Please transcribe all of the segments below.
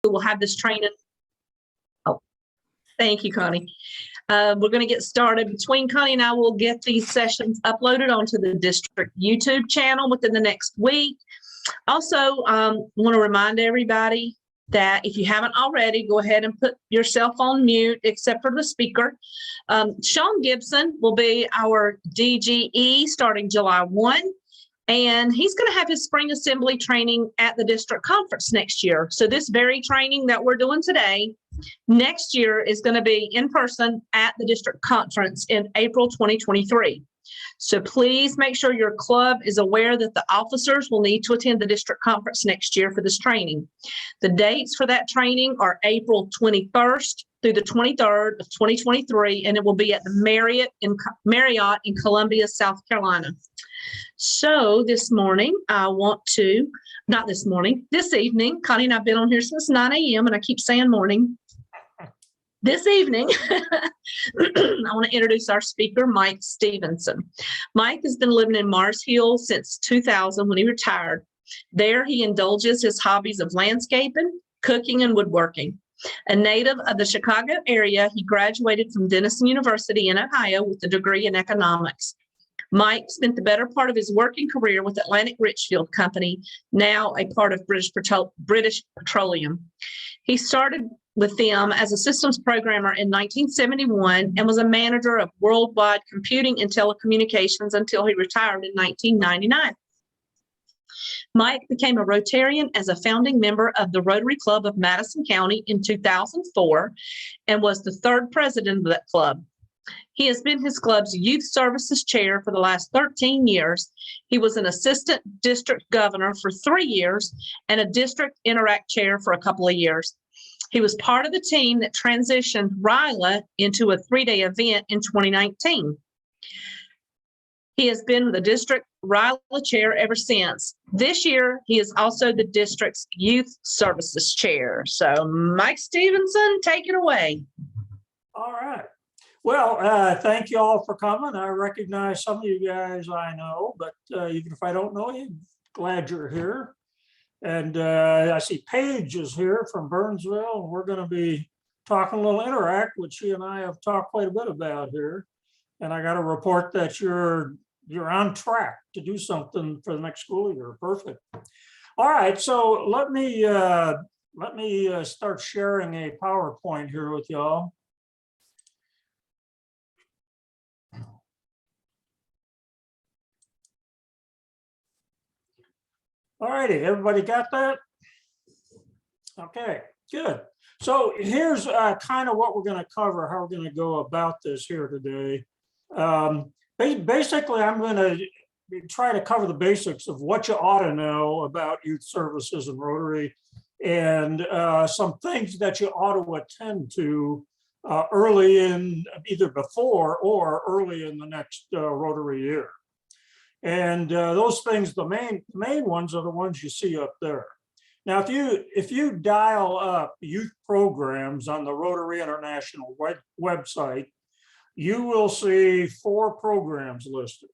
we'll have this training. Oh, thank you, Connie. We're going to get started. Between Connie and I, we'll get these sessions uploaded onto the district YouTube channel within the next week. Also, want to remind everybody that if you haven't already, go ahead and put yourself on mute, except for the speaker. Sean Gibson will be our DGE starting July 1. And he's going to have his spring assembly training at the district conference next year. So this very training that we're doing today, next year is going to be in person at the district conference in April 2023. So please make sure your club is aware that the officers will need to attend the district conference next year for this training. The dates for that training are April 21st through the 23rd of 2023, and it will be at the Marriott in Columbia, South Carolina. So this morning, this evening, Connie and I have been on here since 9 a.m. and I keep saying morning. This evening, I want to introduce our speaker, Mike Stevenson. Mike has been living in Mars Hill since 2000 when he retired. There, he indulges his hobbies of landscaping, cooking, and woodworking. A native of the Chicago area, he graduated from Denison University in Ohio with a degree in economics. Mike spent the better part of his working career with Atlantic Richfield Company, now a part of British Petroleum. He started with them as a systems programmer in 1971 and was a manager of worldwide computing and telecommunications until he retired in 1999. Mike became a Rotarian as a founding member of the Rotary Club of Madison County in 2004 and was the third president of that club. He has been his club's youth services chair for the last 13 years. He was an assistant district governor for 3 years and a district interact chair for a couple of years. He was part of the team that transitioned RILA into a 3-day event in 2019. He has been the district RILA chair ever since. This year, he is also the district's youth services chair. So Mike Stevenson, take it away. All right. Well, thank you all for coming. I recognize some of you guys I know, but even if I don't know you, glad you're here. And I see Paige is here from Burnsville, and we're going to be talking a little Interact, which she and I have talked quite a bit about here. And I got to report that you're on track to do something for the next school year. Perfect. All right, so let me start sharing a PowerPoint here with y'all. All righty, everybody got that? Okay, good. So here's kind of what we're going to cover, how we're going to go about this here today. Basically, I'm going to try to cover the basics of what you ought to know about youth services and Rotary, and some things that you ought to attend to early in, either before or early in the next Rotary year. And those things, the main ones are the ones you see up there. Now, if you dial up youth programs on the Rotary International website, you will see 4 programs listed.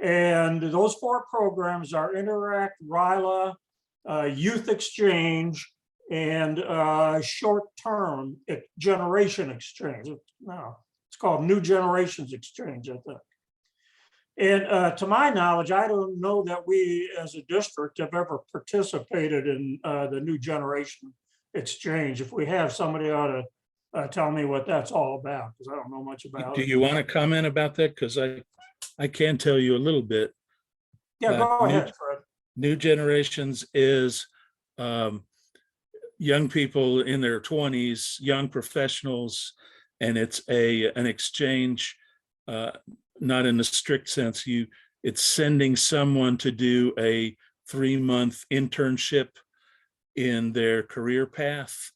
And those 4 programs are Interact, RILA, Youth Exchange, and short-term generation exchange. No, it's called New Generations Exchange, I think. And to my knowledge, I don't know that we as a district have ever participated in the New Generation Exchange. If we have, somebody ought to tell me what that's all about, because I don't know much about it. Do you want to comment about that? Because I can tell you a little bit. Yeah, go ahead, Fred. New Generations is young people in their 20s, young professionals, and it's an exchange, not in a strict sense. It's sending someone to do a 3-month internship in their career path.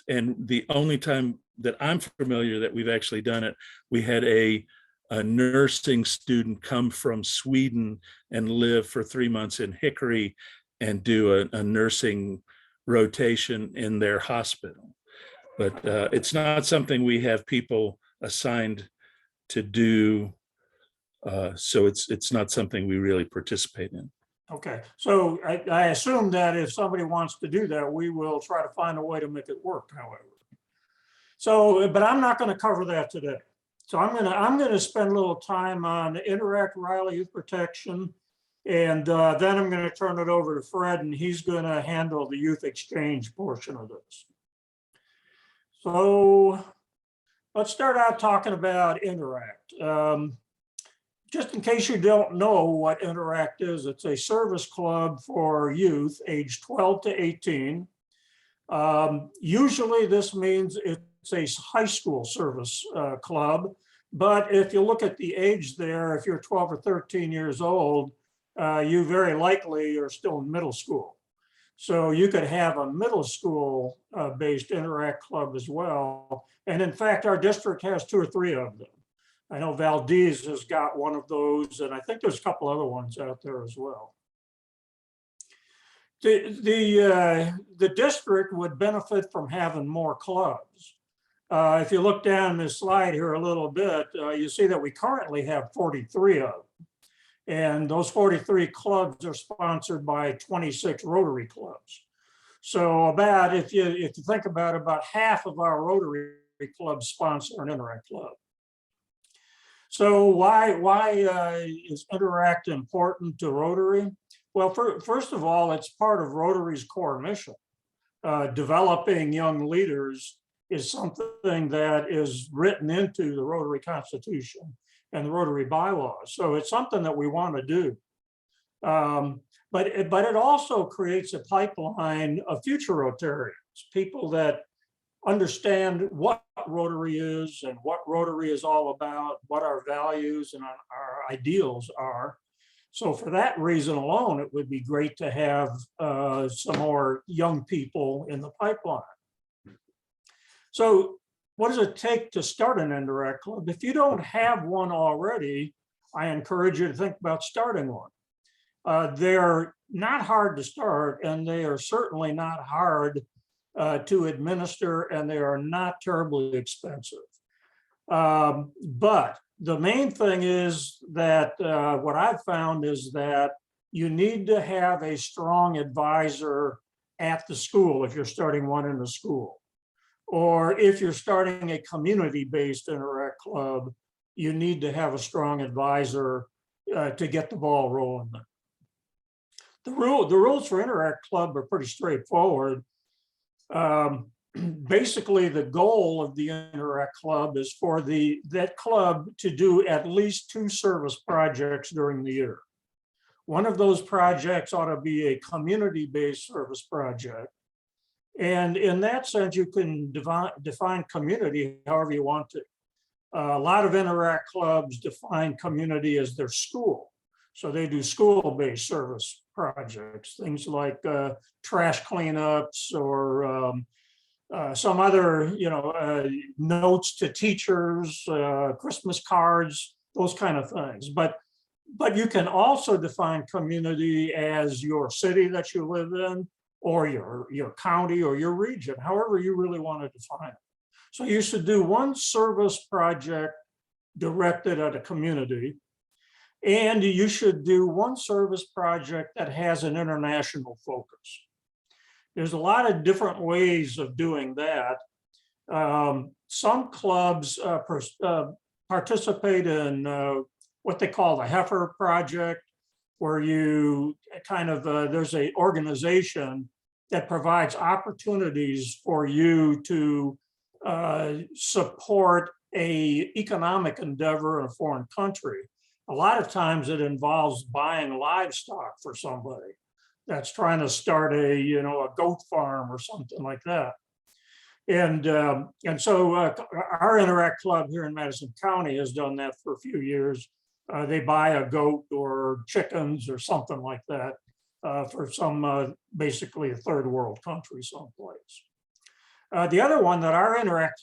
And the only time that I'm familiar that we've actually done it, we had a nursing student come from Sweden and live for 3 months in Hickory and do a nursing rotation in their hospital. But it's not something we have people assigned to do. So it's not something we really participate in. Okay, so I assume that if somebody wants to do that, we will try to find a way to make it work, however. So, but I'm not going to cover that today. So I'm gonna spend a little time on Interact Riley Youth Protection. And then I'm going to turn it over to Fred, and he's going to handle the youth exchange portion of this. So let's start out talking about Interact. Just in case you don't know what Interact is, it's a service club for youth aged 12 to 18. Usually this means it's a high school service club, but if you look at the age there, if you're 12 or 13 years old, you very likely are still in middle school. So you could have a middle school based Interact club as well. And in fact, our district has 2 or 3 of them. I know Valdez has got one of those, and I think there's a couple other ones out there as well. The district would benefit from having more clubs. If you look down this slide here a little bit, you see that we currently have 43 of them. And those 43 clubs are sponsored by 26 Rotary clubs. So about, if you think about half of our Rotary clubs sponsor an Interact club. So why is Interact important to Rotary? Well, first of all, it's part of Rotary's core mission. Developing young leaders is something that is written into the Rotary Constitution and the Rotary bylaws. So it's something that we want to do. But it also creates a pipeline of future Rotarians, people that understand what Rotary is and what Rotary is all about, what our values and our ideals are. So for that reason alone, it would be great to have some more young people in the pipeline. So what does it take to start an Interact club? If you don't have one already, I encourage you to think about starting one. They're not hard to start, and they are certainly not hard to administer, and they are not terribly expensive. But the main thing is that what I've found is that you need to have a strong advisor at the school if you're starting one in the school. Or if you're starting a community-based Interact club, you need to have a strong advisor to get the ball rolling. The rules for Interact club are pretty straightforward. Basically, the goal of the Interact club is for that club to do at least 2 service projects during the year. One of those projects ought to be a community-based service project. And in that sense, you can define community however you want to. A lot of Interact clubs define community as their school. So they do school-based service projects, things like trash cleanups or some other, notes to teachers, Christmas cards, those kind of things. But you can also define community as your city that you live in, or your county or your region, however you really want to define it. So you should do one service project directed at a community, and you should do one service project that has an international focus. There's a lot of different ways of doing that. Some clubs participate in what they call the Heifer Project, where you kind of, there's an organization that provides opportunities for you to support an economic endeavor in a foreign country. A lot of times it involves buying livestock for somebody that's trying to start a goat farm or something like that. And so our Interact club here in Madison County has done that for a few years. They buy a goat or chickens or something like that for some basically a third world country someplace. The other one that our Interact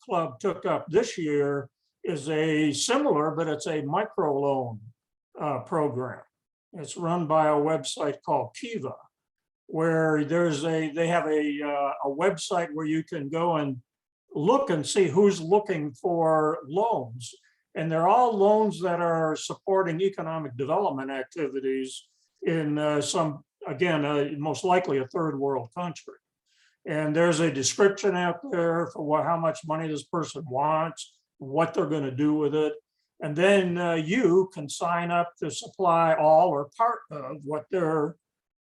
club took up this year is a similar, but it's a microloan program. It's run by a website called Kiva, where they have a website where you can go and look and see who's looking for loans. And they're all loans that are supporting economic development activities in some, again, most likely a third world country. And there's a description out there for how much money this person wants, what they're going to do with it. And then you can sign up to supply all or part of what they're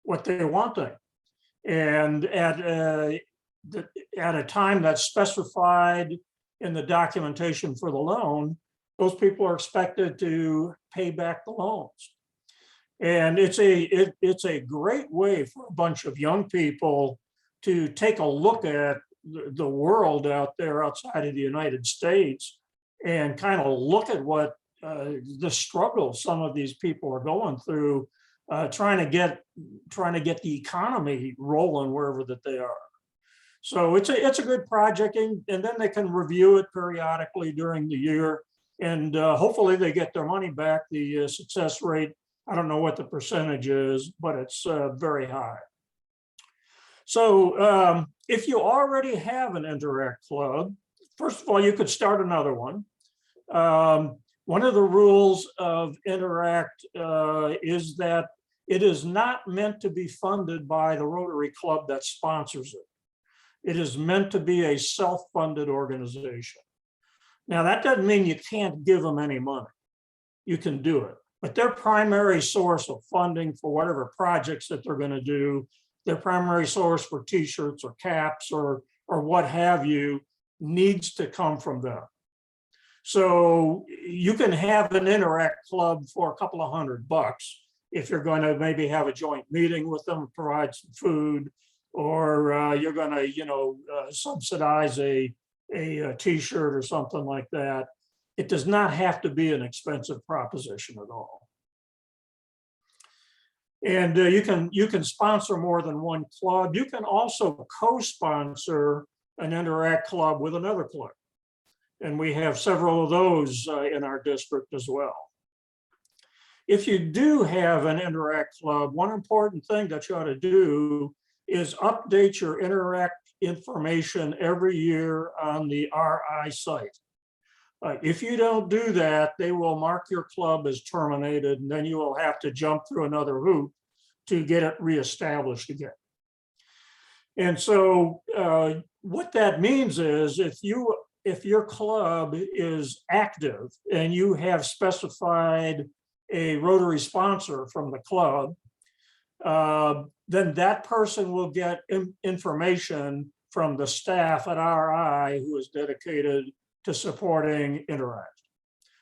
wanting. And at a time that's specified in the documentation for the loan, those people are expected to pay back the loans. And it's a great way for a bunch of young people to take a look at the world out there outside of the United States and kind of look at what the struggles some of these people are going through, trying to get the economy rolling wherever that they are. So it's a good project, and then they can review it periodically during the year, and hopefully they get their money back. The success rate, I don't know what the percentage is, but it's very high. So if you already have an Interact club, first of all, you could start another one. One of the rules of Interact is that it is not meant to be funded by the Rotary Club that sponsors it. It is meant to be a self-funded organization. Now, that doesn't mean you can't give them any money. You can do it, but their primary source of funding for whatever projects that they're going to do, their primary source for t-shirts or caps or what have you, needs to come from them. So you can have an Interact club for a couple of $100 if you're going to maybe have a joint meeting with them, provide some food, or you're going to, subsidize a t-shirt or something like that. It does not have to be an expensive proposition at all. And you can sponsor more than one club. You can also co-sponsor an Interact club with another club. And we have several of those in our district as well. If you do have an Interact club, one important thing that you ought to do is update your Interact information every year on the RI site. If you don't do that, they will mark your club as terminated, and then you will have to jump through another hoop to get it reestablished again. And so what that means is if your club is active and you have specified a Rotary sponsor from the club, then that person will get information from the staff at RI who is dedicated to supporting Interact.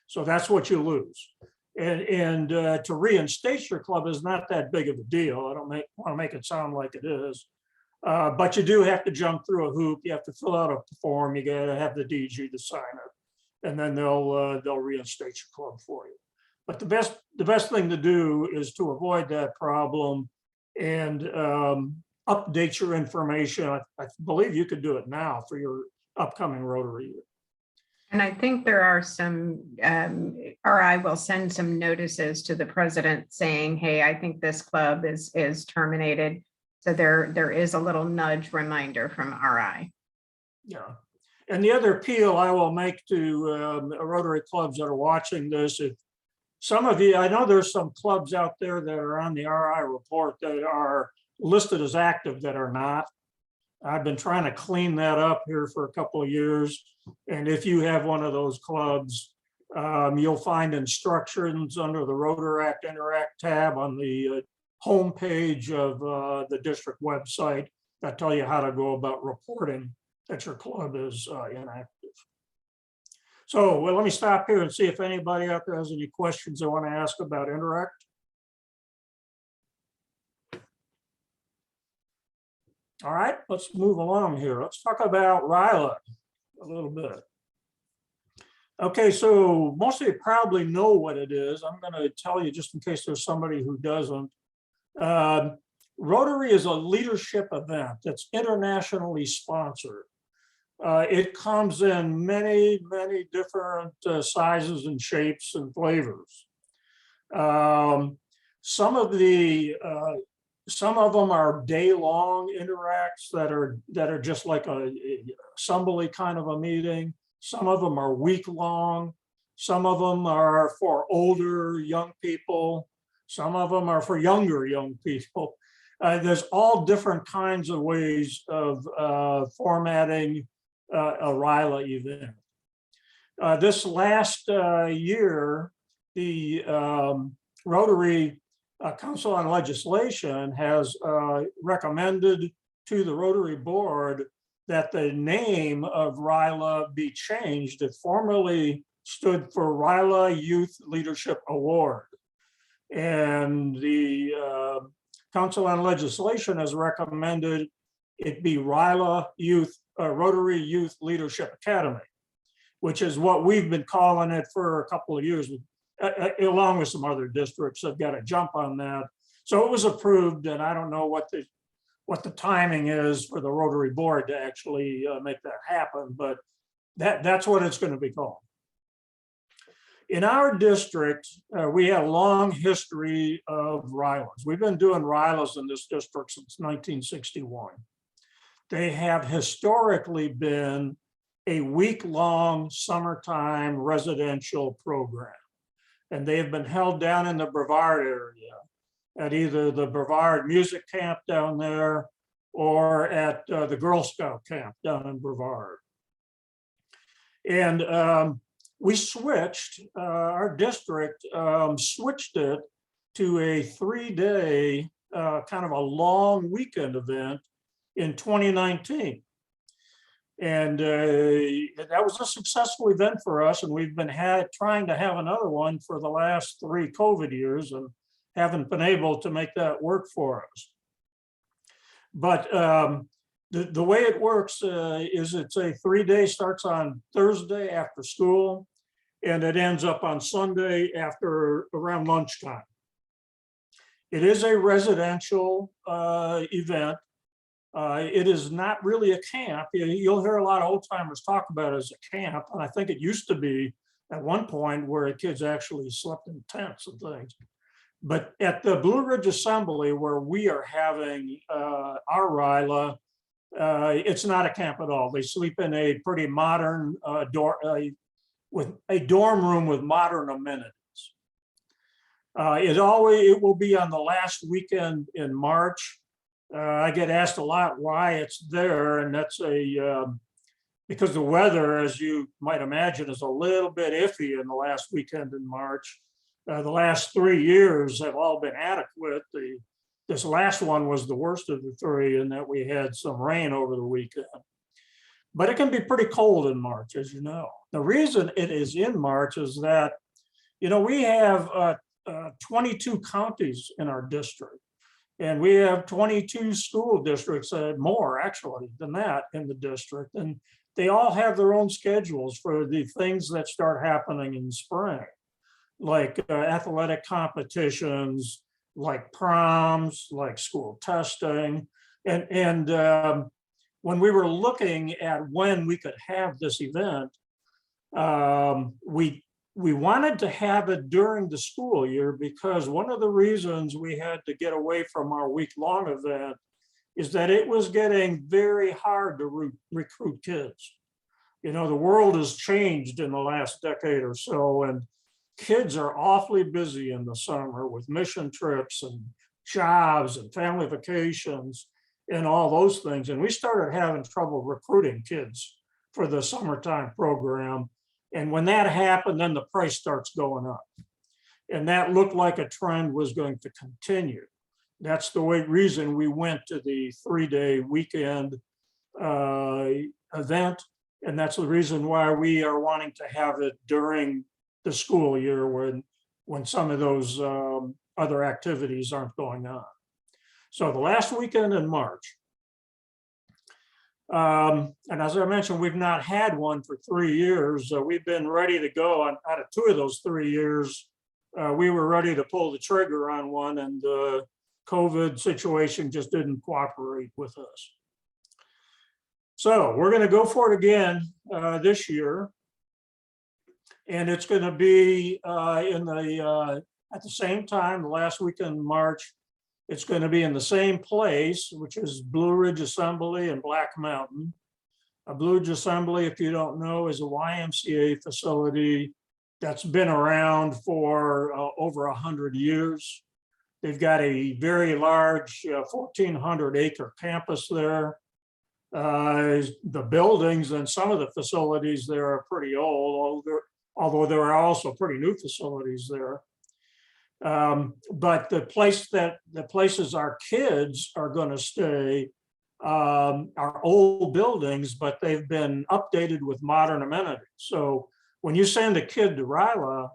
So that's what you lose. And to reinstate your club is not that big of a deal. I don't want to make it sound like it is. But you do have to jump through a hoop. You have to fill out a form. You got to have the DG to sign it, and then they'll reinstate your club for you. But the best thing to do is to avoid that problem and update your information. I believe you could do it now for your upcoming Rotary year. And I think there are some, RI will send some notices to the president saying, hey, I think this club is terminated. So there is a little nudge reminder from RI. Yeah. And the other appeal I will make to Rotary clubs that are watching this, if some of you, I know there's some clubs out there that are on the RI report that are listed as active that are not. I've been trying to clean that up here for a couple of years. And if you have one of those clubs, you'll find instructions under the Rotary Interact tab on the homepage of the district website that tell you how to go about reporting that your club is inactive. So well, let me stop here and see if anybody out there has any questions they want to ask about Interact. All right, let's move along here. Let's talk about RILA a little bit. Okay, so most of you probably know what it is. I'm going to tell you just in case there's somebody who doesn't. Rotary is a leadership event that's internationally sponsored. It comes in many, many different sizes and shapes and flavors. Some of them are day-long interacts that are just like a assembly kind of a meeting. Some of them are week-long. Some of them are for older young people. Some of them are for young people. There's all different kinds of ways of formatting a RILA event. This last year, the Rotary Council on Legislation has recommended to the Rotary Board that the name of RILA be changed. It formerly stood for RILA Youth Leadership Award. And the Council on Legislation has recommended it be RILA Rotary Youth Leadership Academy, which is what we've been calling it for a couple of years, along with some other districts have got a jump on that. So it was approved, and I don't know what the timing is for the Rotary Board to actually make that happen, but that's what it's going to be called. In our district, we have a long history of RILAs. We've been doing RILAs in this district since 1961. They have historically been a week-long summertime residential program. And they have been held down in the Brevard area at either the Brevard Music Camp down there or at the Girl Scout camp down in Brevard. And we switched, our district switched it to a 3-day kind of a long weekend event in 2019. And that was a successful event for us. And we've been trying to have another one for the last 3 COVID years and haven't been able to make that work for us. But the way it works is it's a 3-day, starts on Thursday after school, and it ends up on Sunday after around lunchtime. It is a residential event. It is not really a camp. You'll hear a lot of old timers talk about it as a camp. And I think it used to be at one point where kids actually slept in tents and things. But at the Blue Ridge Assembly, where we are having our RILA, it's not a camp at all. They sleep in a pretty modern with a dorm room with modern amenities. It will be on the last weekend in March. I get asked a lot why it's there, and that's because the weather, as you might imagine, is a little bit iffy in the last weekend in March. The last 3 years have all been adequate. This last one was the worst of the 3 in that we had some rain over the weekend. But it can be pretty cold in March, as you know. The reason it is in March is that, we have 22 counties in our district. And we have 22 school districts, more actually than that in the district. And they all have their own schedules for the things that start happening in spring, like athletic competitions, like proms, like school testing. And when we were looking at when we could have this event, we wanted to have it during the school year because one of the reasons we had to get away from our week-long event is that it was getting very hard to recruit kids. The world has changed in the last decade or so, and kids are awfully busy in the summer with mission trips and jobs and family vacations and all those things. And we started having trouble recruiting kids for the summertime program. And when that happened, then the price starts going up. And that looked like a trend was going to continue. That's the reason we went to the 3-day weekend event. And that's the reason why we are wanting to have it during the school year when some of those other activities aren't going on. So the last weekend in March. And as I mentioned, we've not had one for 3 years. We've been ready to go. Out of 2 of those 3 years, we were ready to pull the trigger on one, and the COVID situation just didn't cooperate with us. So we're going to go for it again this year. And it's going to be at the same time, the last weekend in March. It's going to be in the same place, which is Blue Ridge Assembly in Black Mountain. A Blue Ridge Assembly, if you don't know, is a YMCA facility that's been around for over 100 years. They've got a very large 1,400 acre campus there. The buildings and some of the facilities there are pretty old, although there are also pretty new facilities there. But the places our kids are going to stay are old buildings, but they've been updated with modern amenities. So when you send a kid to Ryla,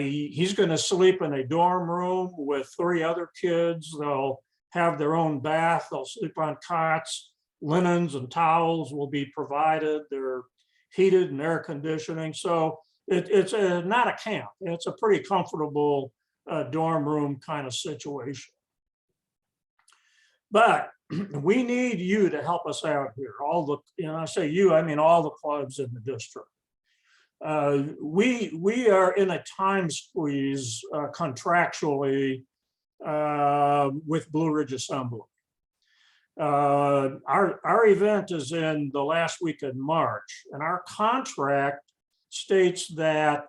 he's going to sleep in a dorm room with 3 other kids. They'll have their own bath. They'll sleep on cots. Linens and towels will be provided. They're heated and air conditioning. So it's not a camp. It's a pretty comfortable dorm room kind of situation. But we need you to help us out here. All the, I say you, I mean all the clubs in the district. We are in a time squeeze contractually with Blue Ridge Assembly. Our event is in the last week of March, and our contract states that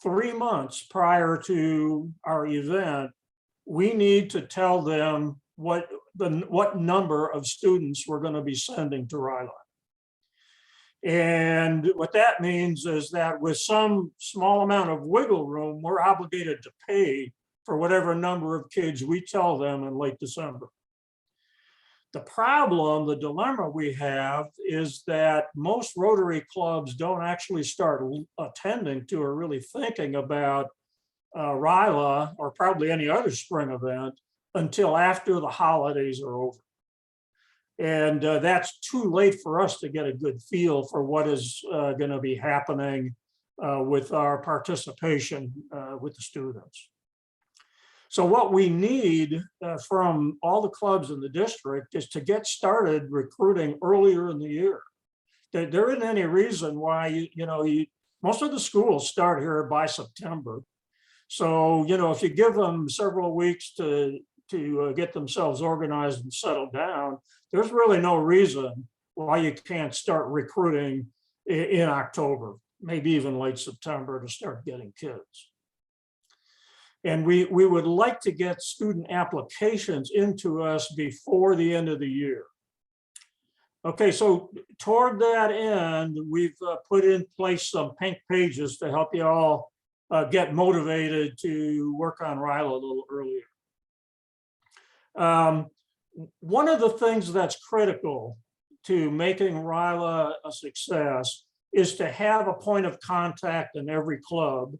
3 months prior to our event, we need to tell them what number of students we're going to be sending to Ryla. And what that means is that with some small amount of wiggle room, we're obligated to pay for whatever number of kids we tell them in late December. The problem, the dilemma we have is that most Rotary clubs don't actually start attending to or really thinking about Ryla or probably any other spring event until after the holidays are over. And that's too late for us to get a good feel for what is going to be happening with our participation with the students. So what we need from all the clubs in the district is to get started recruiting earlier in the year. There isn't any reason why, most of the schools start here by September. So, if you give them several weeks to get themselves organized and settled down, there's really no reason why you can't start recruiting in October, maybe even late September to start getting kids. And we would like to get student applications into us before the end of the year. Okay, so toward that end, we've put in place some pink pages to help you all get motivated to work on Ryla a little earlier. One of the things that's critical to making Ryla a success is to have a point of contact in every club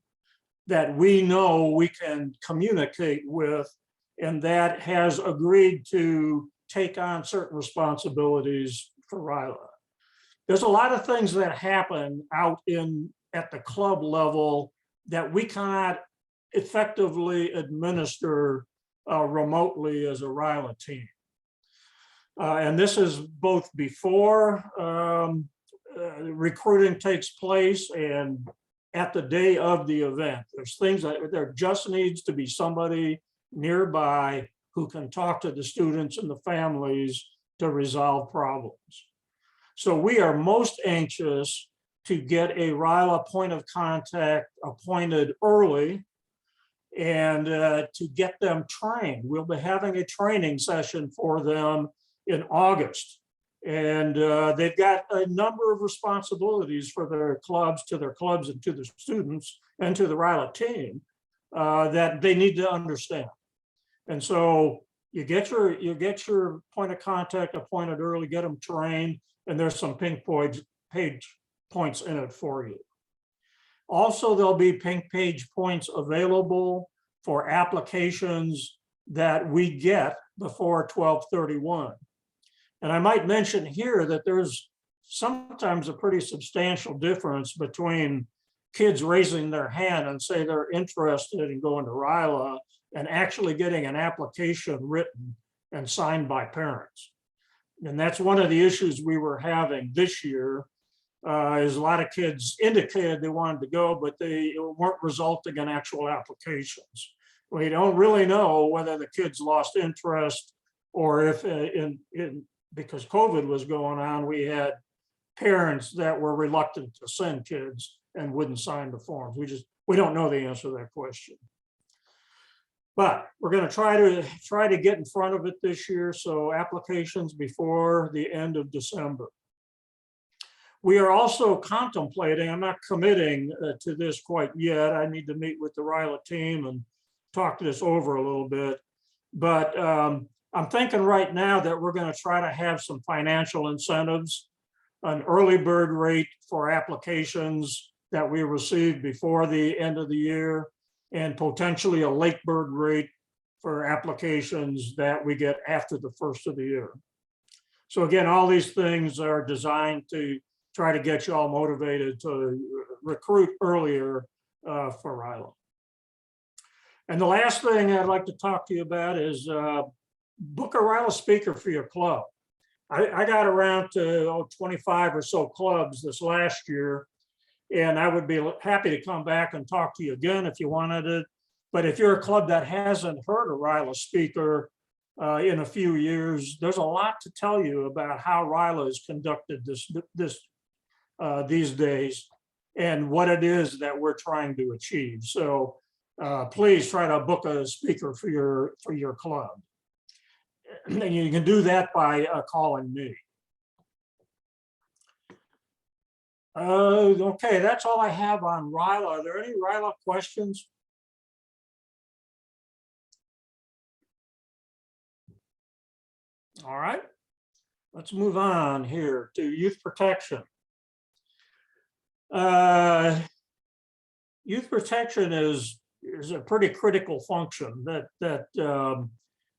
that we know we can communicate with and that has agreed to take on certain responsibilities for Ryla. There's a lot of things that happen out at the club level that we cannot effectively administer remotely as a Ryla team. And this is both before recruiting takes place and at the day of the event. There's things that there just needs to be somebody nearby who can talk to the students and the families to resolve problems. So we are most anxious to get a Ryla point of contact appointed early and to get them trained. We'll be having a training session for them in August. And they've got a number of responsibilities for their clubs, to their clubs and to the students and to the Ryla team that they need to understand. And so you get your point of contact appointed early, get them trained, and there's some pink page points in it for you. Also, there'll be pink page points available for applications that we get before 12/31. And I might mention here that there's sometimes a pretty substantial difference between kids raising their hand and say they're interested in going to Ryla and actually getting an application written and signed by parents. And that's one of the issues we were having this year, is a lot of kids indicated they wanted to go, but they weren't resulting in actual applications. We don't really know whether the kids lost interest or if because COVID was going on, we had parents that were reluctant to send kids and wouldn't sign the forms. We don't know the answer to that question. But we're going to try to get in front of it this year. So applications before the end of December. We are also contemplating, I'm not committing to this quite yet. I need to meet with the RILA team and talk this over a little bit. But I'm thinking right now that we're going to try to have some financial incentives, an early bird rate for applications that we receive before the end of the year, and potentially a late bird rate for applications that we get after the first of the year. So again, all these things are designed to try to get you all motivated to recruit earlier for RILA. And the last thing I'd like to talk to you about is book a RILA speaker for your club. I got around to 25 or so clubs this last year, and I would be happy to come back and talk to you again if you wanted it. But if you're a club that hasn't heard a RILA speaker in a few years, there's a lot to tell you about how RILA is conducted these days and what it is that we're trying to achieve. So please try to book a speaker for your club. And you can do that by calling me. Okay, that's all I have on RILA. Are there any RILA questions? All right, let's move on here to youth protection. Youth protection is a pretty critical function that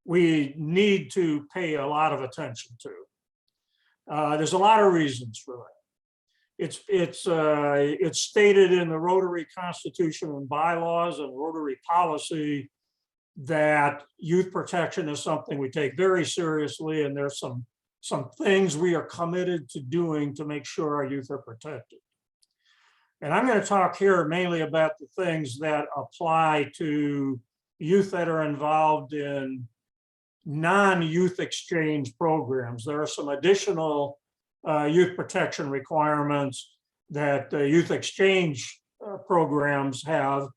we need to pay a lot of attention to. There's a lot of reasons for that. It's stated in the Rotary Constitution and bylaws and Rotary policy that youth protection is something we take very seriously, and there's some things we are committed to doing to make sure our youth are protected. And I'm going to talk here mainly about the things that apply to youth that are involved in non-youth exchange programs. There are some additional youth protection requirements that youth exchange programs have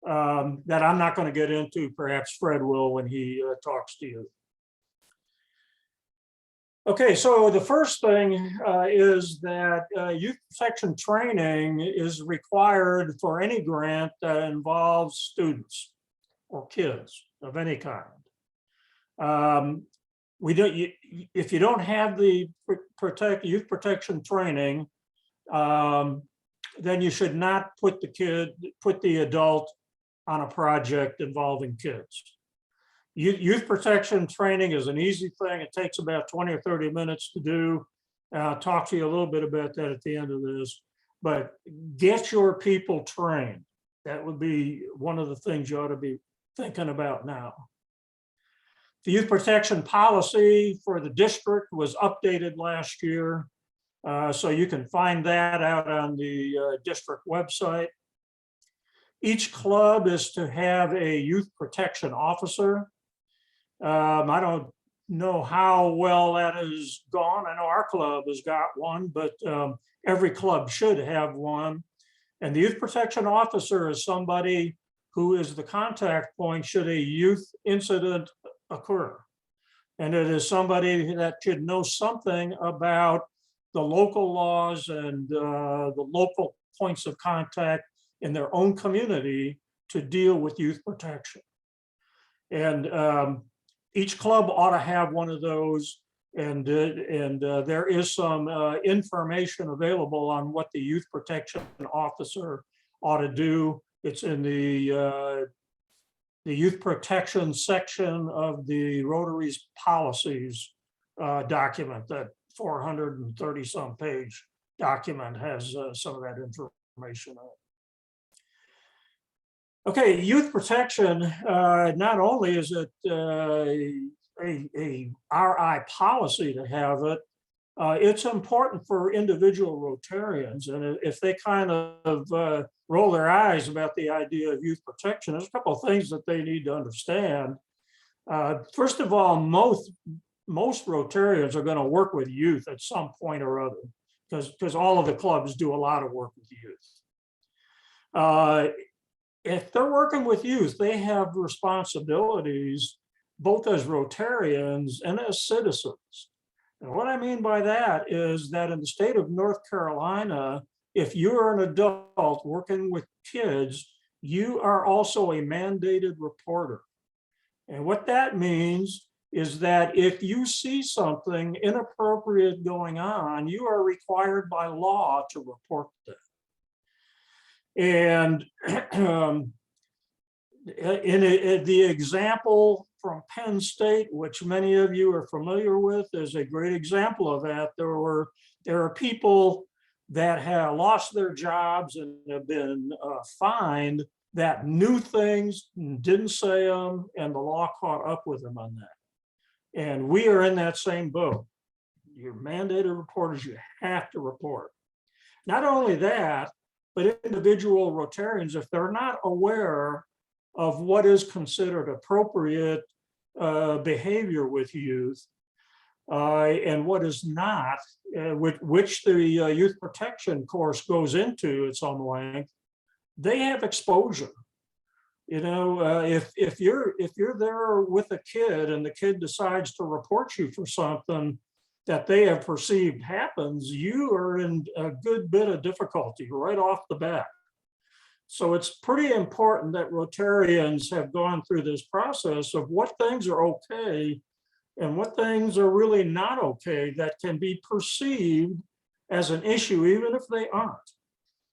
that I'm not going to get into. Perhaps Fred will when he talks to you. Okay, so the first thing is that youth protection training is required for any grant that involves students or kids of any kind. If you don't have the youth protection training, then you should not put the adult on a project involving kids. Youth protection training is an easy thing. It takes about 20 or 30 minutes to do. I'll talk to you a little bit about that at the end of this, but get your people trained. That would be one of the things you ought to be thinking about now. The youth protection policy for the district was updated last year. So you can find that out on the district website. Each club is to have a youth protection officer. I don't know how well that has gone. I know our club has got one, but every club should have one. And the youth protection officer is somebody who is the contact point should a youth incident occur. And it is somebody that should know something about the local laws and the local points of contact in their own community to deal with youth protection. And each club ought to have one of those, and there is some information available on what the youth protection officer ought to do. It's in the youth protection section of the Rotary's policies document. That 430 some page document has some of that information on it. Okay, youth protection, not only is it a RI policy to have it, it's important for individual Rotarians. And if they kind of roll their eyes about the idea of youth protection, there's a couple of things that they need to understand. First of all, most Rotarians are going to work with youth at some point or other, because all of the clubs do a lot of work with youth. if they're working with youth, they have responsibilities both as Rotarians and as citizens. And what I mean by that is that in the state of North Carolina, if you're an adult working with kids, you are also a mandated reporter. And what that means is that if you see something inappropriate going on, you are required by law to report that. And the example from Penn State, which many of you are familiar with, is a great example of that. There are people that have lost their jobs and have been fined that knew things, didn't say them, and the law caught up with them on that. And we are in that same boat. You're mandated reporters, you have to report. Not only that, but individual Rotarians, if they're not aware of what is considered appropriate behavior with youth and what is not, which the youth protection course goes into its own length, they have exposure. You know, if you're there with a kid and the kid decides to report you for something that they have perceived happens, you are in a good bit of difficulty right off the bat. So it's pretty important that Rotarians have gone through this process of what things are okay and what things are really not okay that can be perceived as an issue, even if they aren't.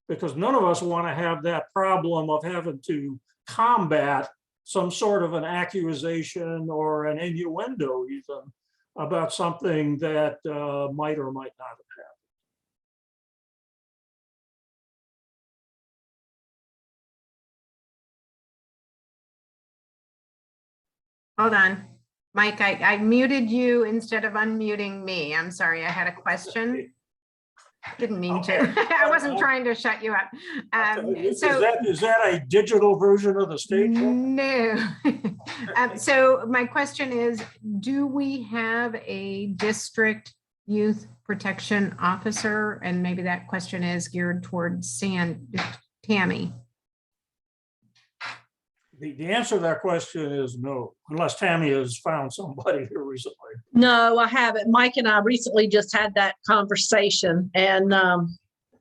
Because none of us want to have that problem of having to combat some sort of an accusation or an innuendo even about something that might or might not have happened. Hold on. Mike, I muted you instead of unmuting me. I'm sorry, I had a question. Didn't mean to. I wasn't trying to shut you up. Is that a digital version of the stage? No. So my question is, do we have a district youth protection officer? And maybe that question is geared towards Tammy. The answer to that question is no, unless Tammy has found somebody here recently. No, I haven't. Mike and I recently just had that conversation, and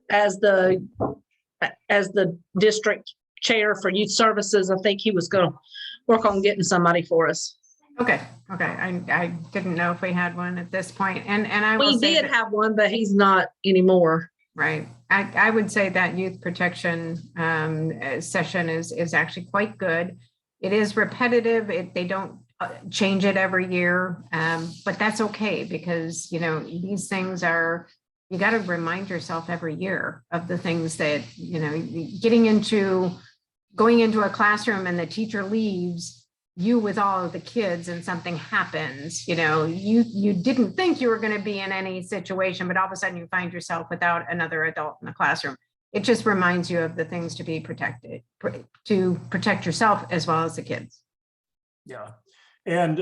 as the district chair for youth services, I think he was going to work on getting somebody for us. Okay. I didn't know if we had one at this point. And I will We say did that, have one, but he's not anymore. right. I would say that youth protection session is actually quite good. It is repetitive. They don't change it every year, but that's okay because, you know, these things are, you got to remind yourself every year of the things that, you know, going into a classroom and the teacher leaves you with all of the kids and something happens, you know, you didn't think you were going to be in any situation, but all of a sudden you find yourself without another adult in the classroom. It just reminds you of the things to be protected, to protect yourself as well as the kids. Yeah. And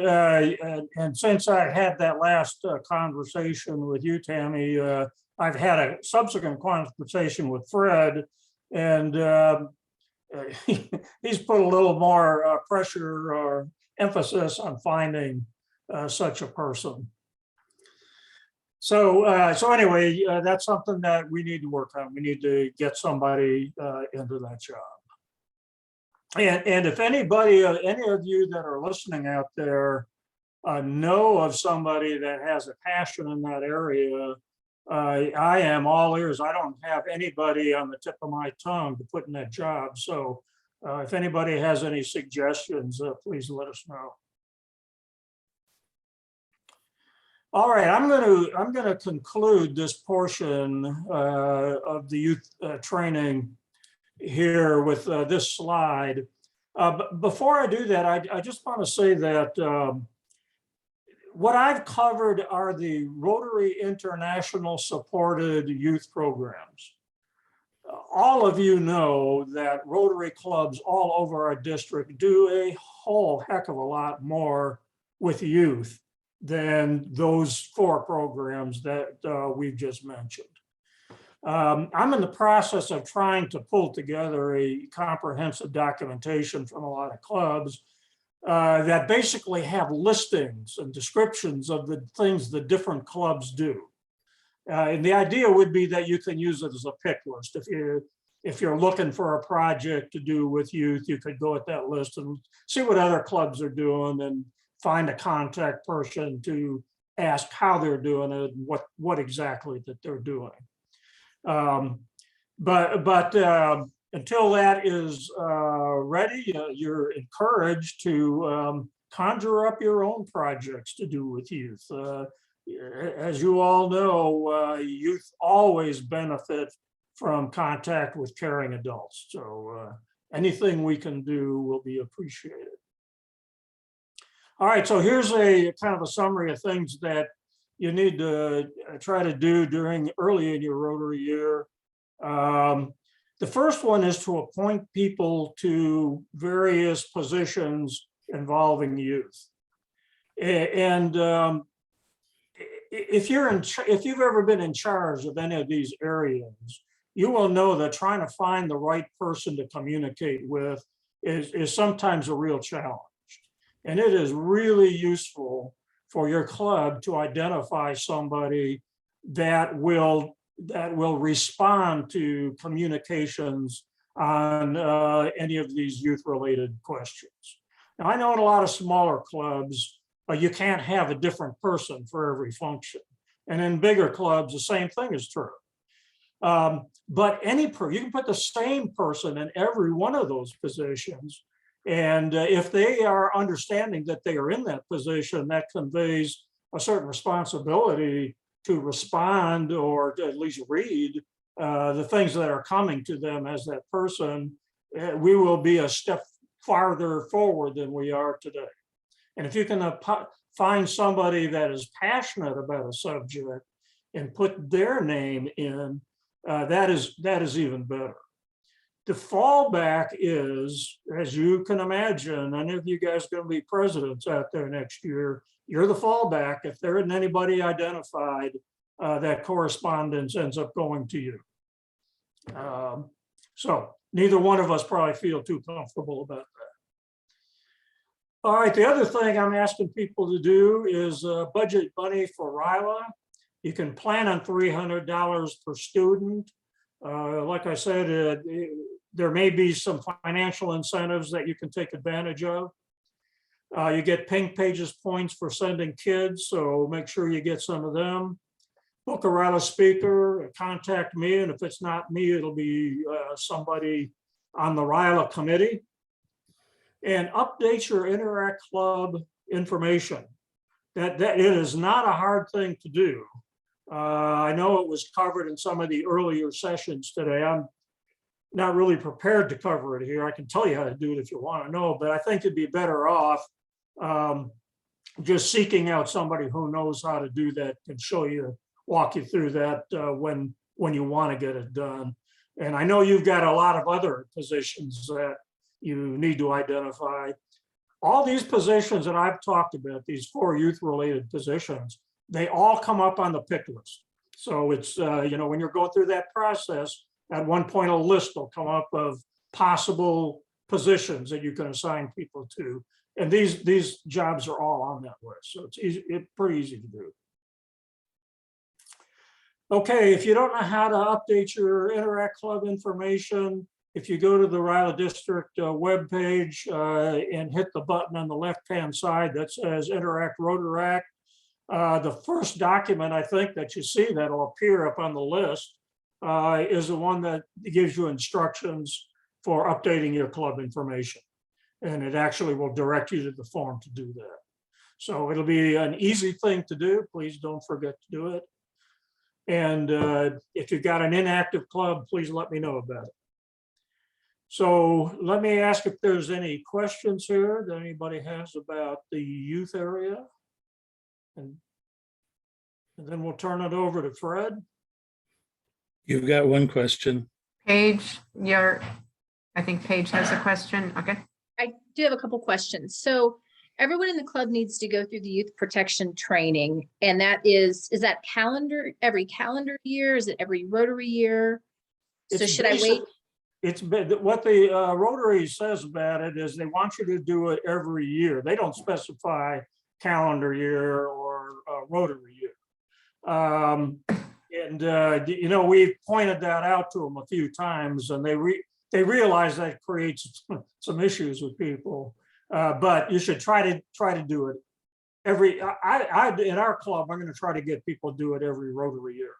since I had that last conversation with you, Tammy, I've had a subsequent conversation with Fred, and he's put a little more pressure or emphasis on finding such a person. So anyway, that's something that we need to work on. We need to get somebody into that job. And if anybody, any of you that are listening out there know of somebody that has a passion in that area, I am all ears. I don't have anybody on the tip of my tongue to put in that job. So if anybody has any suggestions, please let us know. All right, I'm going to conclude this portion of the youth training here with this slide. But before I do that, I just want to say that what I've covered are the Rotary International supported youth programs. All of you know that Rotary clubs all over our district do a whole heck of a lot more with youth than those 4 programs that we've just mentioned. I'm in the process of trying to pull together a comprehensive documentation from a lot of clubs that basically have listings and descriptions of the things the different clubs do. And the idea would be that you can use it as a pick list. If you're looking for a project to do with youth, you could go at that list and see what other clubs are doing and find a contact person to ask how they're doing it and what exactly that they're doing. But until that is ready, you're encouraged to conjure up your own projects to do with youth. As you all know, youth always benefit from contact with caring adults. So anything we can do will be appreciated. All right, so here's a kind of a summary of things that you need to try to do early in your Rotary year. The first one is to appoint people to various positions involving youth. And if you've ever been in charge of any of these areas, you will know that trying to find the right person to communicate with is sometimes a real challenge. And it is really useful for your club to identify somebody that will respond to communications on any of these youth-related questions. Now, I know in a lot of smaller clubs, you can't have a different person for every function. And in bigger clubs, the same thing is true. But you can put the same person in every one of those positions. And if they are understanding that they are in that position, that conveys a certain responsibility to respond or to at least read the things that are coming to them as that person. We will be a step farther forward than we are today. And if you can find somebody that is passionate about a subject and put their name in, that is even better. The fallback is, as you can imagine, any of you guys are going to be presidents out there next year, you're the fallback. If there isn't anybody identified, that correspondence ends up going to you. So neither one of us probably feel too comfortable about that. All right, the other thing I'm asking people to do is budget money for RILA. You can plan on $300 per student. Like I said, there may be some financial incentives that you can take advantage of. You get Pink Pages points for sending kids, so make sure you get some of them. Book a RILA speaker, contact me, and if it's not me, it'll be somebody on the RILA committee. And update your Interact Club information. That it is not a hard thing to do. I know it was covered in some of the earlier sessions today. I'm not really prepared to cover it here. I can tell you how to do it if you want to know, but I think it'd be better off just seeking out somebody who knows how to do that and walk you through that when you want to get it done. And I know you've got a lot of other positions that you need to identify. All these positions that I've talked about, these 4 youth-related positions, they all come up on the pick list. So it's, when you're going through that process, at one point a list will come up of possible positions that you can assign people to. And these jobs are all on that list. So it's pretty easy to do. Okay, if you don't know how to update your Interact Club information, if you go to the RILA District webpage and hit the button on the left-hand side that says Interact Rotaract, the first document I think that you see that'll appear up on the list is the one that gives you instructions for updating your club information. And it actually will direct you to the form to do that. So it'll be an easy thing to do. Please don't forget to do it. And if you've got an inactive club, please let me know about it. So let me ask if there's any questions here that anybody has about the youth area. And then we'll turn it over to Fred. You've got one question. Paige, I think Paige has a question. Okay. I do have a couple questions. So everyone in the club needs to go through the youth protection training. And is that every calendar year? Is it every Rotary year? So should I wait? What the Rotary says about it is they want you to do it every year. They don't specify calendar year or Rotary year. You know, we've pointed that out to them a few times, and they realize that creates some issues with people. But you should try to do it in our club. I'm going to try to get people to do it every Rotary year.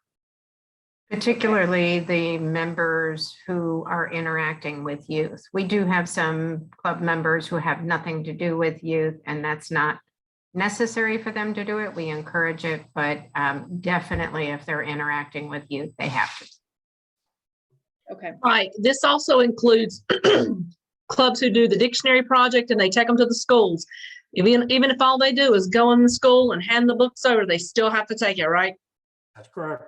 Particularly the members who are interacting with youth. We do have some club members who have nothing to do with youth, and that's not necessary for them to do it. We encourage it, but definitely if they're interacting with youth, they have to. Okay. Right. This also includes clubs who do the dictionary project and they take them to the schools. Even if all they do is go in the school and hand the books over, they still have to take it, right? That's correct.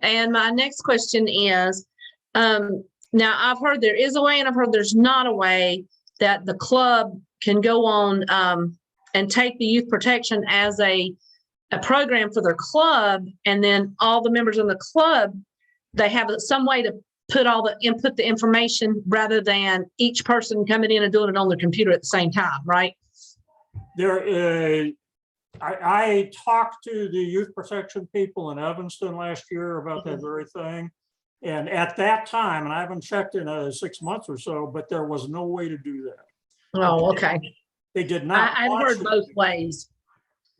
And my next question is, now I've heard there is a way and I've heard there's not a way that the club can go on and take the youth protection as a program for their club. And then all the members in the club, they have some way to input the information rather than each person coming in and doing it on their computer at the same time, right? I talked to the youth protection people in Evanston last year about that very thing. And at that time, and I haven't checked in 6 months or so, but there was no way to do that. Oh, okay. They did not. I've heard both ways.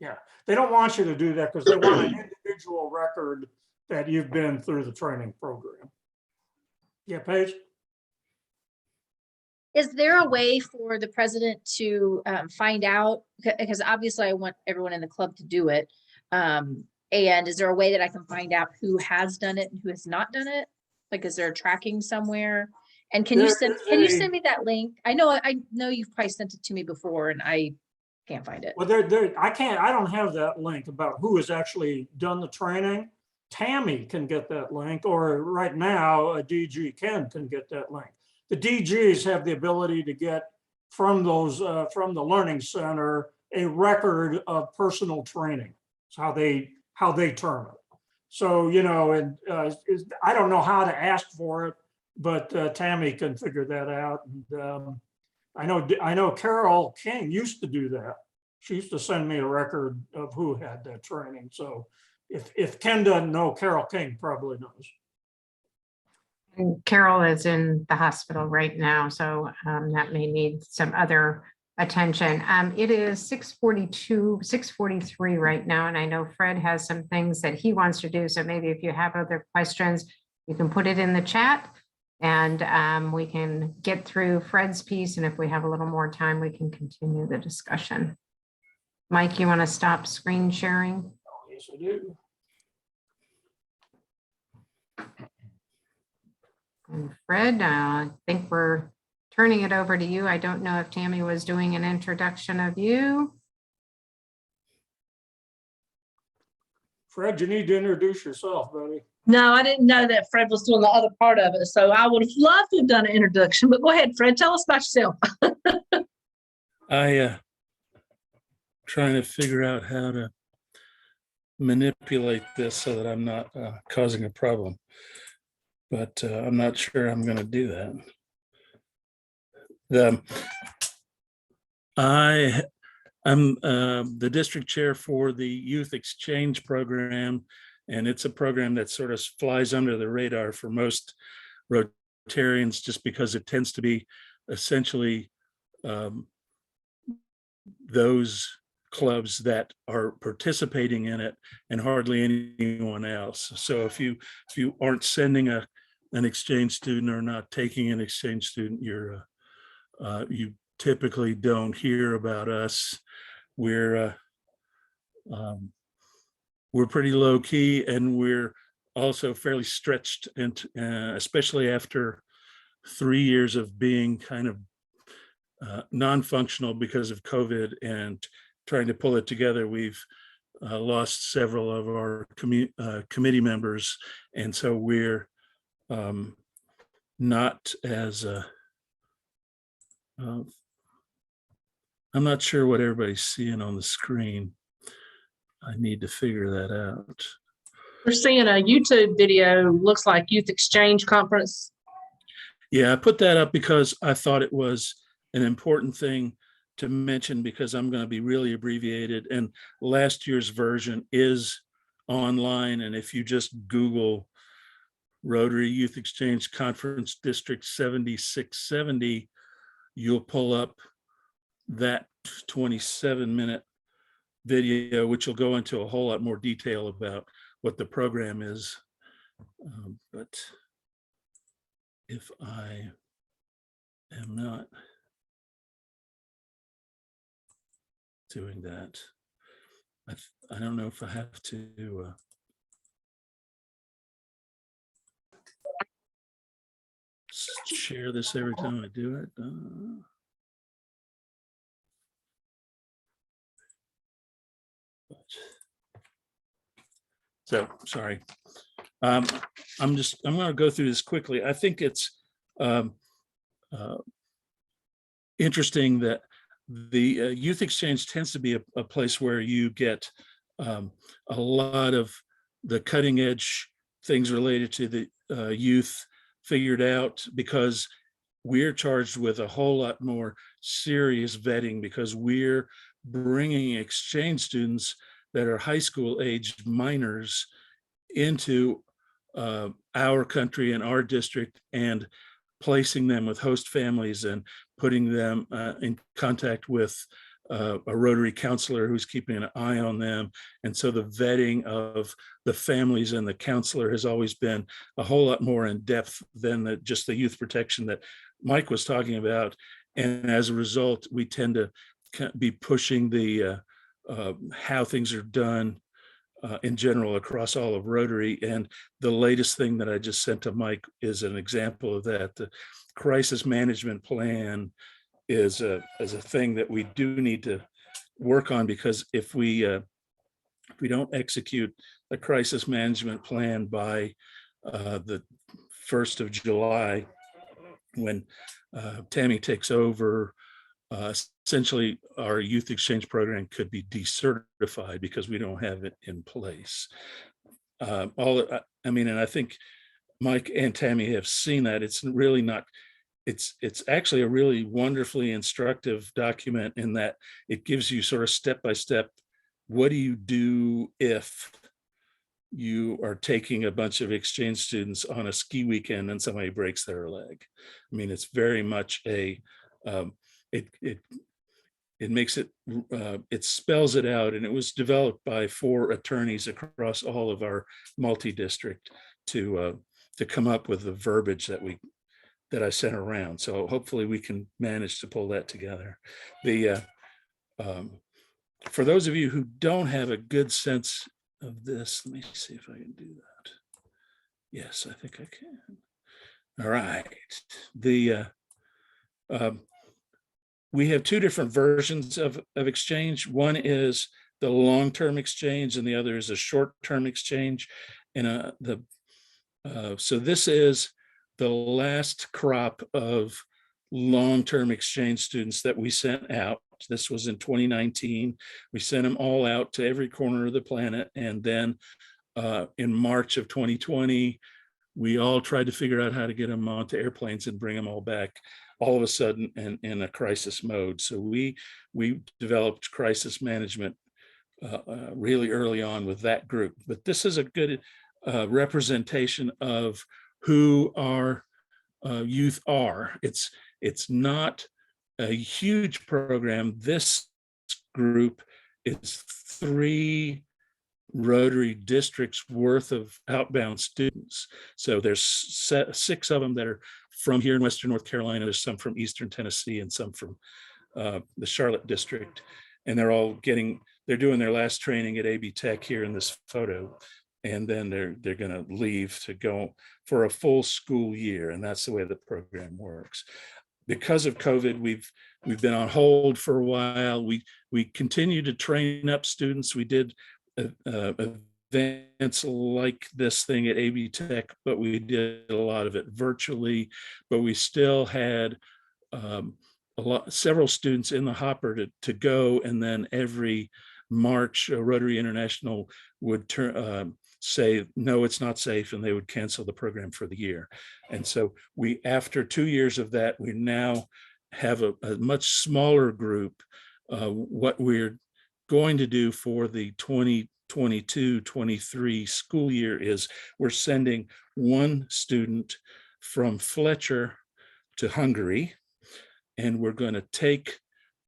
Yeah, they don't want you to do that because they want an individual record that you've been through the training program. Yeah, Paige? Is there a way for the president to find out? Because obviously I want everyone in the club to do it. And is there a way that I can find out who has done it and who has not done it? Like, is there a tracking somewhere? And can you send me that link? I know you've probably sent it to me before and I can't find it. Well, I don't have that link about who has actually done the training. Tammy can get that link, or right now, a DG Ken can get that link. The DGs have the ability to get from the Learning Center a record of personal training. It's how they term it. So, you know, and I don't know how to ask for it, but Tammy can figure that out. And I know Carol King used to do that. She used to send me a record of who had that training. So if Ken doesn't know, Carol King probably knows. And Carol is in the hospital right now, so that may need some other attention. It is 6:42, 6:43 right now, and I know Fred has some things that he wants to do. So maybe if you have other questions, you can put it in the chat and we can get through Fred's piece. And if we have a little more time, we can continue the discussion. Mike, you want to stop screen sharing? Oh, yes, I do. And Fred, I think we're turning it over to you. I don't know if Tammy was doing an introduction of you. Fred, you need to introduce yourself, buddy. No, I didn't know that Fred was doing the other part of it. So I would have loved to have done an introduction, but go ahead, Fred, tell us about yourself. I trying to figure out how to manipulate this so that I'm not causing a problem, but I'm not sure I'm going to do that. I'm the district chair for the youth exchange program, and it's a program that sort of flies under the radar for most Rotarians just because it tends to be essentially those clubs that are participating in it and hardly anyone else. So if you aren't sending an exchange student or not taking an exchange student, you typically don't hear about us. We're pretty low key, and we're also fairly stretched, and especially after 3 years of being kind of non-functional because of COVID and trying to pull it together. We've lost several of our committee members, and so we're not as I'm not sure what everybody's seeing on the screen. I need to figure that out. We're seeing a YouTube video, looks like Youth Exchange Conference. Yeah, I put that up because I thought it was an important thing to mention, because I'm going to be really abbreviated, and last year's version is online. And if you just Google Rotary Youth Exchange Conference District 7670, you'll pull up that 27-minute video, which will go into a whole lot more detail about what the program is. But if I am not doing that, I don't know if I have to share this every time I do it. So sorry. I'm going to go through this quickly. I think it's interesting that the youth exchange tends to be a place where you get a lot of the cutting edge things related to the youth figured out, because we're charged with a whole lot more serious vetting, because we're bringing exchange students that are high school aged minors into our country and our district, and placing them with host families and putting them in contact with a Rotary counselor who's keeping an eye on them. And so the vetting of the families and the counselor has always been a whole lot more in depth than just the youth protection that Mike was talking about. And as a result, we tend to be pushing the how things are done in general across all of Rotary. And the latest thing that I just sent to Mike is an example of that. The crisis management plan is a thing that we do need to work on, because if we don't execute a crisis management plan by the 1st of July, when Tammy takes over, essentially our youth exchange program could be decertified because we don't have it in place. And I think Mike and Tammy have seen that. It's really not, it's actually a really wonderfully instructive document, in that it gives you sort of step-by-step, what do you do if you are taking a bunch of exchange students on a ski weekend and somebody breaks their leg. I mean, it's very much a, it makes it, it spells it out, and it was developed by 4 attorneys across all of our multi-district to come up with the verbiage that I sent around. So hopefully we can manage to pull that together. For those of you who don't have a good sense of this, let me see if I can do that. Yes, I think I can. All right. We have 2 different versions of exchange. One is the long-term exchange, and the other is a short-term exchange. And so this is the last crop of long-term exchange students that we sent out. This was in 2019. We sent them all out to every corner of the planet. And then in March of 2020, we all tried to figure out how to get them onto airplanes and bring them all back all of a sudden and in a crisis mode. So we developed crisis management really early on with that group. But this is a good representation of who our youth are. It's not a huge program. This group is 3 Rotary districts worth of outbound students. So there's 6 of them that are from here in Western North Carolina. There's some from Eastern Tennessee and some from the Charlotte district. And they're doing their last training at AB Tech here in this photo. And then they're going to leave to go for a full school year. And that's the way the program works. Because of COVID, we've been on hold for a while. We continue to train up students. We did events like this thing at AB Tech, but we did a lot of it virtually. But we still had several students in the hopper to go, and then every March, Rotary International would say, no, it's not safe, and they would cancel the program for the year. And so after 2 years of that, we now have a much smaller group. What we're going to do for the 2022-23 school year is we're sending one student from Fletcher to Hungary, and we're going to take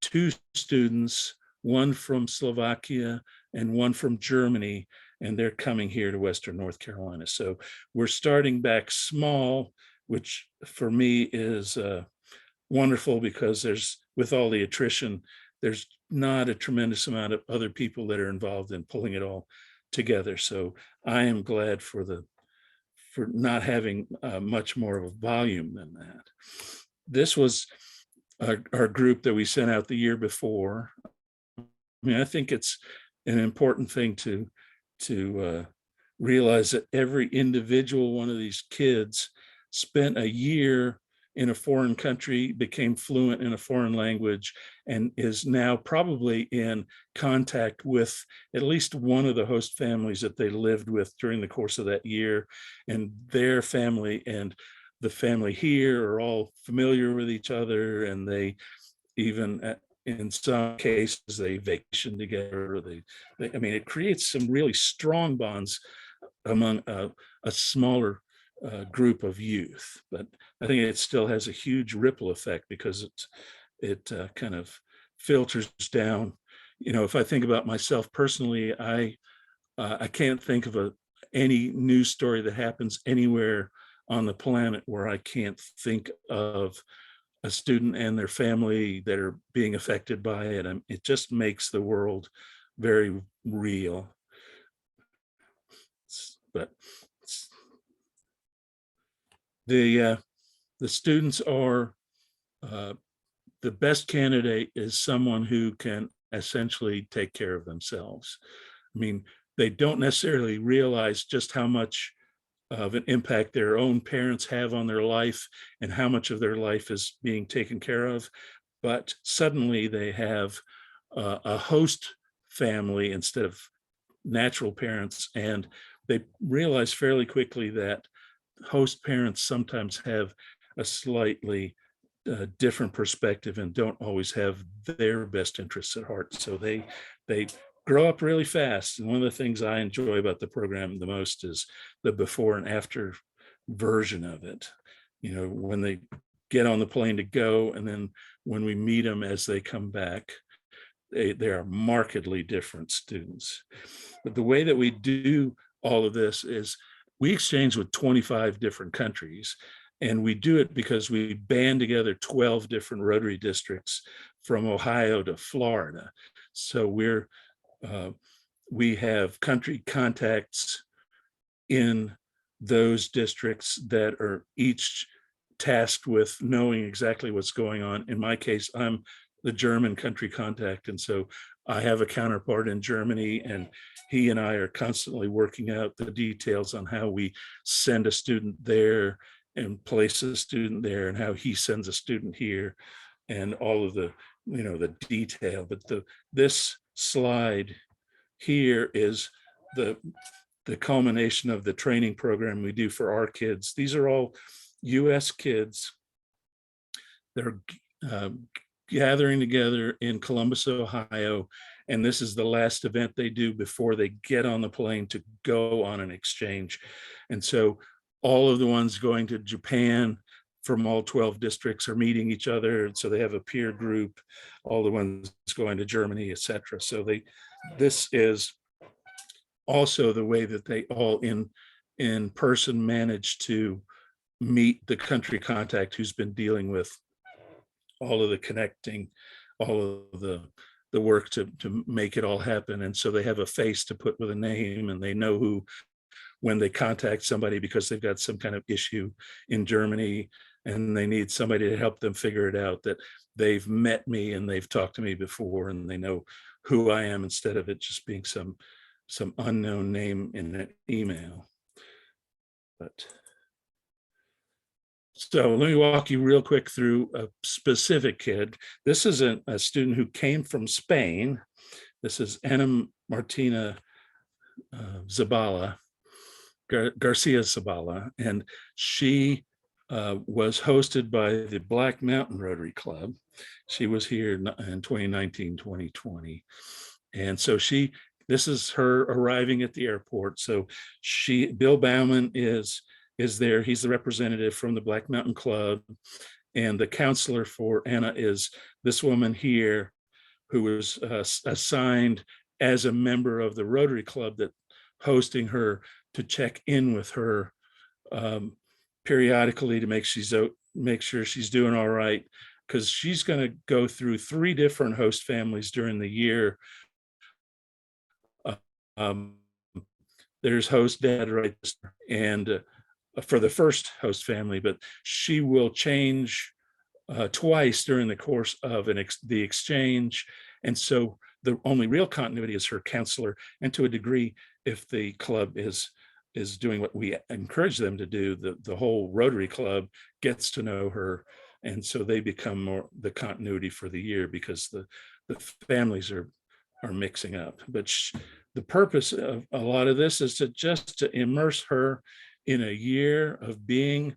2 students, one from Slovakia and one from Germany, and they're coming here to Western North Carolina. So we're starting back small, which for me is wonderful, because with all the attrition, there's not a tremendous amount of other people that are involved in pulling it all together. So I am glad for not having much more of a volume than that. This was our group that we sent out the year before. I mean, I think it's an important thing to realize that every individual one of these kids spent a year in a foreign country, became fluent in a foreign language, and is now probably in contact with at least one of the host families that they lived with during the course of that year. And their family and the family here are all familiar with each other, and they even, in some cases, they vacation together. I mean, it creates some really strong bonds among a smaller group of youth. But I think it still has a huge ripple effect, because it kind of filters down. You know, if I think about myself personally, I can't think of any news story that happens anywhere on the planet where I can't think of a student and their family that are being affected by it. And it just makes the world very real. But the students are, the best candidate is someone who can essentially take care of themselves. I mean, they don't necessarily realize just how much of an impact their own parents have on their life and how much of their life is being taken care of. But suddenly they have a host family instead of natural parents. And they realize fairly quickly that host parents sometimes have a slightly different perspective and don't always have their best interests at heart. So they grow up really fast. And one of the things I enjoy about the program the most is the before and after version of it. You know, when they get on the plane to go, and then when we meet them as they come back, they are markedly different students. But the way that we do all of this is we exchange with 25 different countries. And we do it because we band together 12 different Rotary districts from Ohio to Florida. So we have country contacts in those districts that are each tasked with knowing exactly what's going on. In my case, I'm the German country contact. And so I have a counterpart in Germany, and he and I are constantly working out the details on how we send a student there and place a student there, and how he sends a student here, and all of the, you know, the detail. But this slide here is the culmination of the training program we do for our kids. These are all US kids. They're gathering together in Columbus, Ohio, and this is the last event they do before they get on the plane to go on an exchange. And so all of the ones going to Japan from all 12 districts are meeting each other. So they have a peer group, all the ones going to Germany, etc. So this is also the way that they all in person manage to meet the country contact who's been dealing with all of the connecting, all of the work to make it all happen. And so they have a face to put with a name, and they know who, when they contact somebody because they've got some kind of issue in Germany and they need somebody to help them figure it out, that they've met me and they've talked to me before and they know who I am, instead of it just being some unknown name in an email. But So let me walk you real quick through a specific kid. This is a student who came from Spain. This is Ana Martina Zabala, Garcia Zabala, and she was hosted by the Black Mountain Rotary Club. She was here in 2019, 2020. And so this is her arriving at the airport. So Bill Bauman is there. He's the representative from the Black Mountain Club. And the counselor for Anna is this woman here, who was assigned as a member of the Rotary Club that hosting her to check in with her periodically to make sure she's doing all right, because she's going to go through 3 different host families during the year. There's host dad right, and for the first host family, but she will change twice during the course of the exchange. And so the only real continuity is her counselor, and to a degree, if the club is doing what we encourage them to do, the whole Rotary Club gets to know her, and so they become more the continuity for the year, because the families are mixing up. But the purpose of a lot of this is to immerse her in a year of being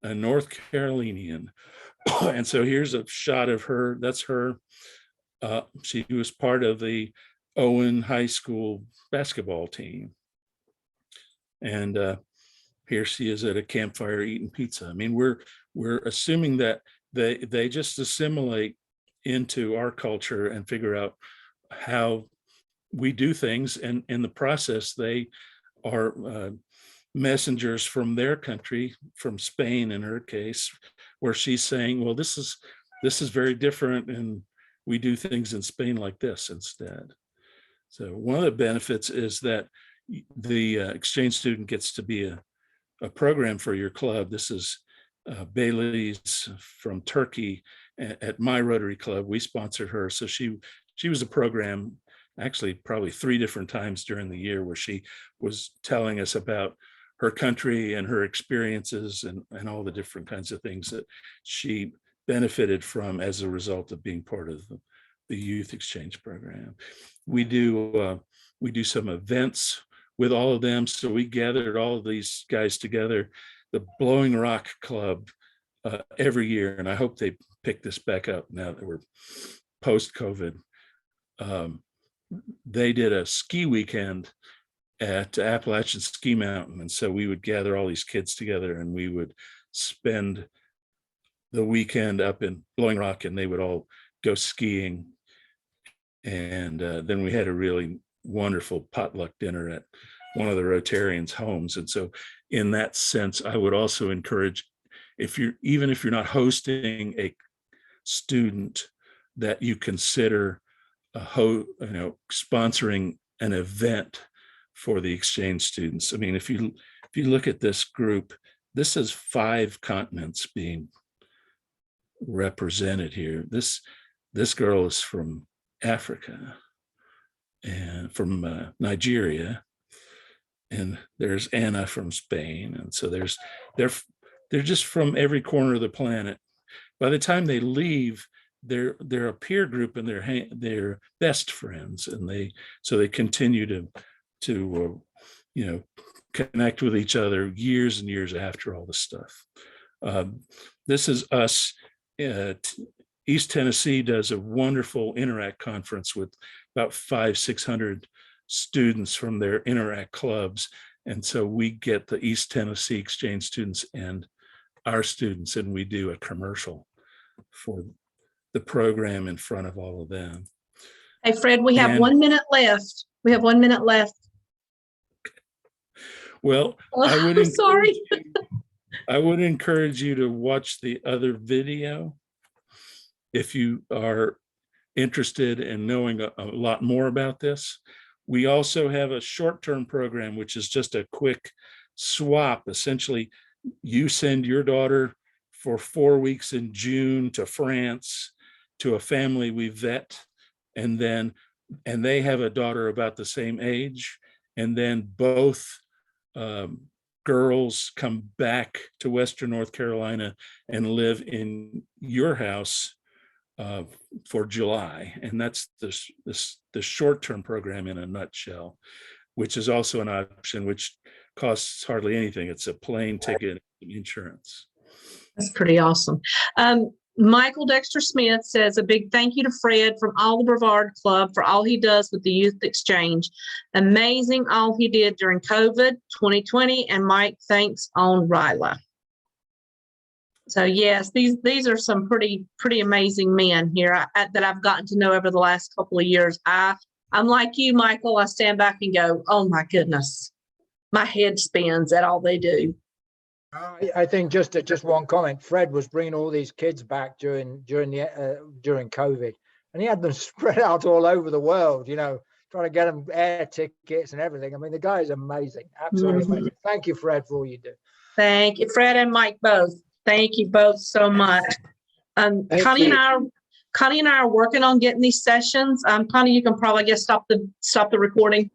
a North Carolinian. And so here's a shot of her. That's her. She was part of the Owen High School basketball team. And here she is at a campfire eating pizza. I mean, we're assuming that they just assimilate into our culture and figure out how we do things. And in the process, they are messengers from their country, from Spain in her case, where she's saying, well, this is very different, and we do things in Spain like this instead. So one of the benefits is that the exchange student gets to be a program for your club. This is Bailey's from Turkey at my Rotary Club. We sponsored her. So she was a program, actually probably 3 different times during the year, where she was telling us about her country and her experiences and all the different kinds of things that she benefited from as a result of being part of the youth exchange program. We do some events with all of them. So we gathered all of these guys together, the Blowing Rock Club, every year. And I hope they pick this back up now that we're post-COVID. They did a ski weekend at Appalachian Ski Mountain. And so we would gather all these kids together, and we would spend the weekend up in Blowing Rock, and they would all go skiing. And then we had a really wonderful potluck dinner at one of the Rotarians' homes. And so in that sense, I would also encourage, even if you're not hosting a student, that you consider sponsoring an event for the exchange students. I mean, if you look at this group, this is 5 continents being represented here. This girl is from Africa and from Nigeria, and there's Anna from Spain, and so they're just from every corner of the planet. By the time they leave, they're a peer group, and they're best friends, and they continue to connect with each other years and years after all this stuff. This is us. East Tennessee does a wonderful Interact conference with about 500-600 students from their Interact clubs. And so we get the East Tennessee exchange students and our students, and we do a commercial for the program in front of all of them. Hey, Fred, we have 1 minute left. We have 1 minute left. Well, I'm sorry. I would encourage you to watch the other video if you are interested in knowing a lot more about this. We also have a short-term program, which is just a quick swap. Essentially, you send your daughter for 4 weeks in June to France to a family we vet, and they have a daughter about the same age, and then both girls come back to Western North Carolina and live in your house for July. And that's the short-term program in a nutshell, which is also an option, which costs hardly anything. It's a plane ticket and insurance. That's pretty awesome. Michael Dexter Smith says a big thank you to Fred from all the Brevard Club for all he does with the Youth Exchange. Amazing all he did during COVID 2020. And Mike, thanks on Ryla. So yes, these are some pretty amazing men here that I've gotten to know over the last couple of years. I'm like you, Michael. I stand back and go, oh my goodness, my head spins at all they do. I think just one comment. Fred was bringing all these kids back during COVID, and he had them spread out all over the world. You know, trying to get them air tickets and everything. I mean, the guy is amazing, absolutely amazing. Thank you, Fred, for all you do. Thank you, Fred and Mike both. Thank you both so much. Connie and I are working on getting these sessions. Connie, you can probably stop the recording.